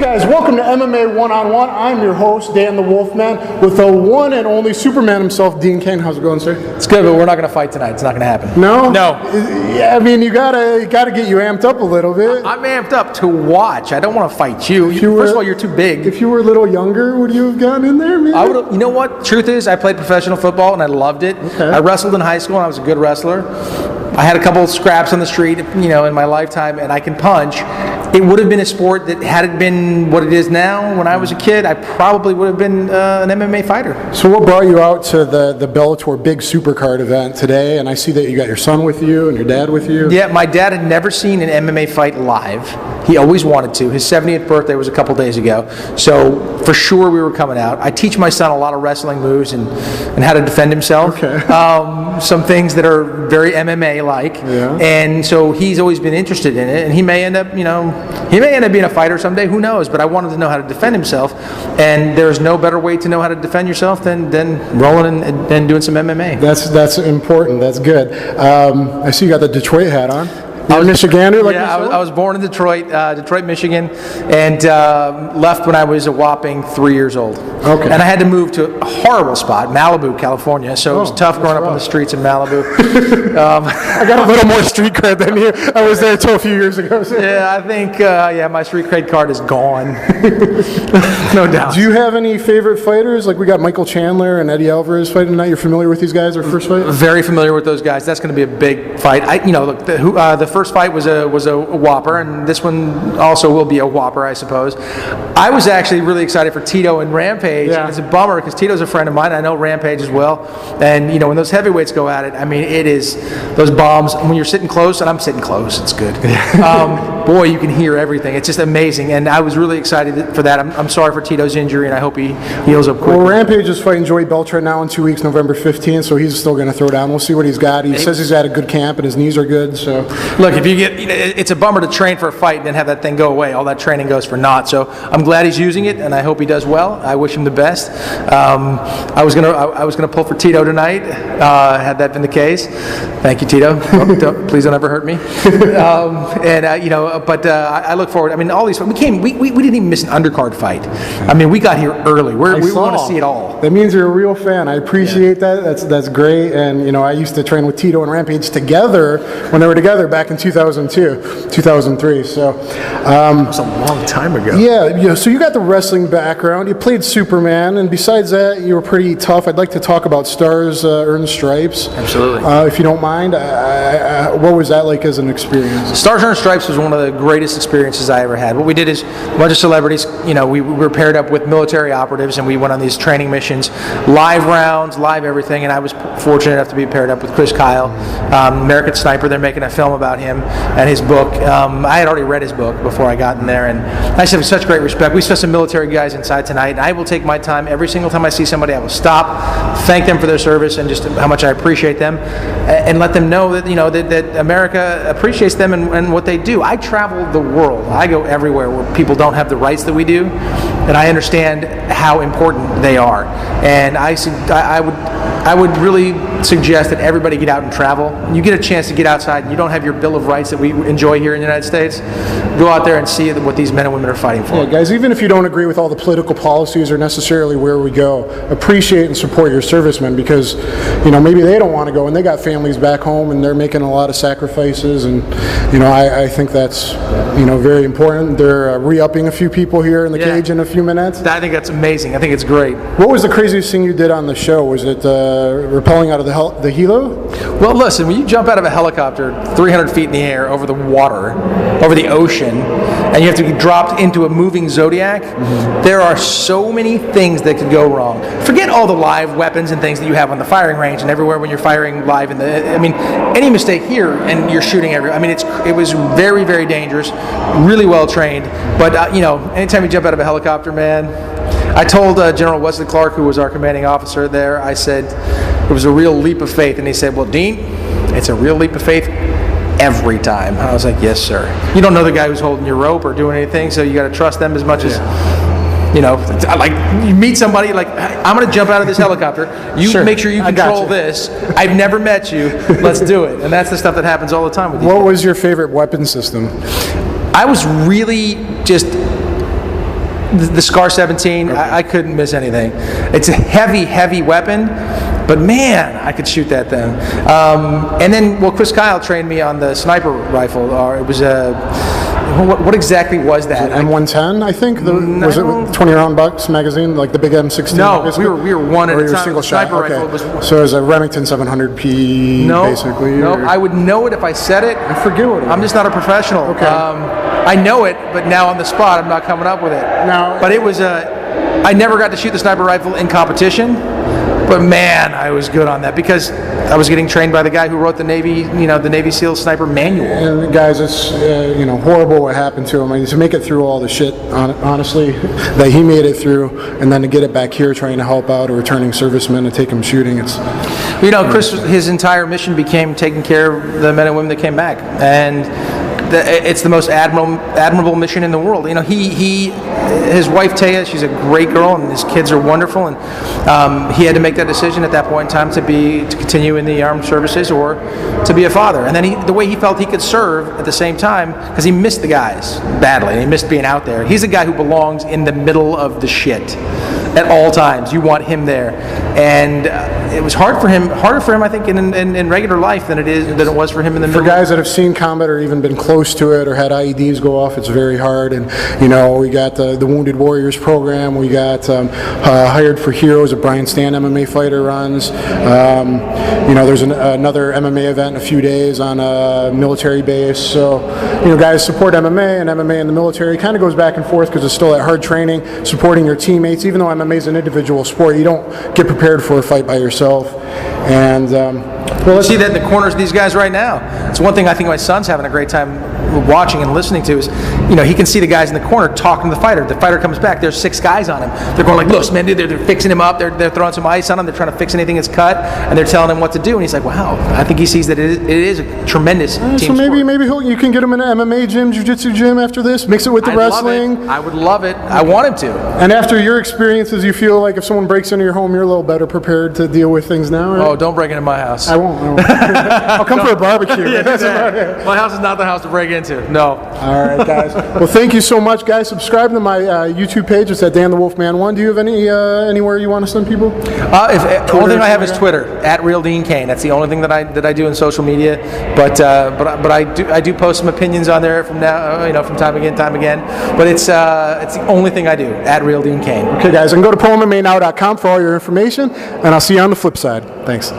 Hey guys, welcome to MMA One-on-One. I'm your host, Dan The Wolfman, with the one and only Superman himself, Dean Cain. How's it going, sir? It's good, but we're not going to fight tonight. It's not going to happen. No? No. Yeah, I mean, you gotta get you amped up a little bit. I'm amped up to watch. I don't want to fight you. First of all, you're too big. If you were a little younger, would you have gotten in there, maybe? I would. You know what? Truth is, I played professional football and I loved it. Okay. I wrestled in high school and I was a good wrestler. I had a couple of scraps on the street, you know, in my lifetime, and I can punch. It would have been a sport that, had it been what it is now, when I was a kid, I probably would have been an MMA fighter. So what brought you out to the Bellator big supercard event today? And I see that you got your son with you and your dad with you. Yeah, my dad had never seen an MMA fight live. He always wanted to. His 70th birthday was a couple days ago. So for sure we were coming out. I teach my son a lot of wrestling moves and how to defend himself. Okay. Some things that are very MMA-like. Yeah. And so he's always been interested in it. And he may end up, you know, being a fighter someday. Who knows? But I wanted to know how to defend himself. And there's no better way to know how to defend yourself than rolling and doing some MMA. That's important. That's good. I see you got the Detroit hat on. You're a Michigander, like I was born in Detroit, Michigan, and left when I was a whopping 3 years old. Okay. And I had to move to a horrible spot, Malibu, California. So it was tough growing up on the streets in Malibu. I got a little more street cred than you. I was there until a few years ago. So. Yeah, I think my street cred card is gone. No doubt. Do you have any favorite fighters? Like we got Michael Chandler and Eddie Alvarez fighting tonight. You're familiar with these guys? Their first fight? Very familiar with those guys. That's going to be a big fight. Look, the first fight was a whopper, and this one also will be a whopper, I suppose. I was actually really excited for Tito and Rampage. Yeah. And it's a bummer because Tito's a friend of mine. I know Rampage as well. And, when those heavyweights go at it, I mean, it is those bombs. When you're sitting close, and I'm sitting close, it's good. Boy, you can hear everything. It's just amazing. And I was really excited for that. I'm sorry for Tito's injury, and I hope he heals up quickly. Well, Rampage is fighting Joey Beltran now in 2 weeks, November 15th, so he's still going to throw down. We'll see what he's got. He says he's at a good camp, and his knees are good. So, look, if you get, it's a bummer to train for a fight and then have that thing go away. All that training goes for naught. So I'm glad he's using it, and I hope he does well. I wish him the best. I was gonna pull for Tito tonight. Had that been the case, thank you, Tito. Please don't ever hurt me. I look forward. I mean, all these. We didn't even miss an undercard fight. I mean, we got here early. We want to see it all. That means you're a real fan. I appreciate that. That's great. And I used to train with Tito and Rampage together when they were together back in 2002, 2003. So that was a long time ago. Yeah. So you got the wrestling background. You played Superman, and besides that, you were pretty tough. I'd like to talk about Stars Earned Stripes. Absolutely. If you don't mind, what was that like as an experience? Stars Earned Stripes was one of the greatest experiences I ever had. What we did is a bunch of celebrities. We were paired up with military operatives, and we went on these training missions, live rounds, live everything. And I was fortunate enough to be paired up with Chris Kyle, American Sniper. They're making a film about him and his book. I had already read his book before I got in there, and I just have such great respect. We saw some military guys inside tonight, and I will take my time. Every single time I see somebody, I will stop, thank them for their service and just how much I appreciate them, and let them know that that America appreciates them and what they do. I travel the world. I go everywhere where people don't have the rights that we do, and I understand how important they are. And I would really suggest that everybody get out and travel. You get a chance to get outside and you don't have your Bill of Rights that we enjoy here in the United States, go out there and see what these men and women are fighting for. Yeah, guys, even if you don't agree with all the political policies or necessarily where we go, appreciate and support your servicemen, because maybe they don't want to go and they got families back home and they're making a lot of sacrifices, and I think that's very important. They're re-upping a few people here in the cage in a few minutes. I think that's amazing. I think it's great. What was the craziest thing you did on the show? Was it rappelling out of the helo? Well, listen, when you jump out of a helicopter 300 feet in the air over the water, over the ocean, and you have to be dropped into a moving Zodiac, there are so many things that could go wrong. Forget all the live weapons and things that you have on the firing range and everywhere when you're firing live any mistake here and you're shooting it was very, very dangerous, really well trained, but anytime you jump out of a helicopter, man, I told General Wesley Clark, who was our commanding officer there, I said it was a real leap of faith, and he said, well, Dean, it's a real leap of faith every time. I was like, yes, sir. You don't know the guy who's holding your rope or doing anything, so you got to trust them as much as like you meet somebody like, I'm going to jump out of this helicopter. You make sure you control this. I've never met you. Let's do it. And that's the stuff that happens all the time with you. What was your favorite weapon system? I was really just the Scar 17, I couldn't miss anything. It's a heavy weapon, but man, I could shoot that thing. And then, well, Chris Kyle trained me on the sniper rifle. It was what exactly was that? M110, I think. Was it 20-round Bucks magazine, like the big M16? No, basically? we were one at a time. Single shot. Sniper Okay. rifle was. So it was a Remington 700P, basically. No, I would know it if I said it. I forget what it was. I'm just not a professional. Okay. I know it, but now on the spot, I'm not coming up with it. But it was I never got to shoot the sniper rifle in competition. But man, I was good on that because I was getting trained by the guy who wrote the Navy, the Navy SEAL sniper manual. And guys, it's horrible what happened to him. I mean, to make it through all the shit, honestly, that he made it through, and then to get it back here trying to help out a returning serviceman and take him shooting, it's. Chris, his entire mission became taking care of the men and women that came back, and it's the most admirable mission in the world. His wife Taya, she's a great girl, and his kids are wonderful, and he had to make that decision at that point in time to continue in the armed services or to be a father. And then the way he felt he could serve at the same time, because he missed the guys badly, and he missed being out there. He's a guy who belongs in the middle of the shit at all times. You want him there, and it was harder for him, I think, in regular life than it was for him in the middle. For guys that have seen combat or even been close to it or had IEDs go off, it's very hard. And we got the Wounded Warriors program. We got Hired for Heroes, a Brian Stan MMA fighter runs. There's another MMA event in a few days on a military base. So guys, support MMA, and MMA in the military kind of goes back and forth because it's still that hard training, supporting your teammates. Even though MMA is an individual sport, you don't get prepared for a fight by yourself. And you see that in the corners of these guys right now. It's one thing I think my son's having a great time watching and listening to is, he can see the guys in the corner talking to the fighter. The fighter comes back, there's 6 guys on him. They're going like, look, man, dude, they're fixing him up. They're throwing some ice on him. They're trying to fix anything that's cut, and they're telling him what to do. And he's like, wow, I think he sees that it is a tremendous team so maybe sport. you can get him in an MMA gym, jiu-jitsu gym after this, mix it with the wrestling. I would love it. I want him to. And after your experiences, you feel like if someone breaks into your home, you're a little better prepared to deal with things now, right? Oh, don't break into my house. I won't. I'll come for a barbecue. My house is not the house to break into. No. All right, guys. Well, thank you so much, guys. Subscribe to my YouTube page. It's at Dan The Wolfman 1. Do you have anywhere you want to send people? The only thing I have is Twitter, @RealDeanCain. That's the only thing that I do in social media. But I do post some opinions on there from time again. But it's the only thing I do, @RealDeanCain. Okay, guys. And go to ProMMANow.com for all your information. And I'll see you on the flip side. Thanks.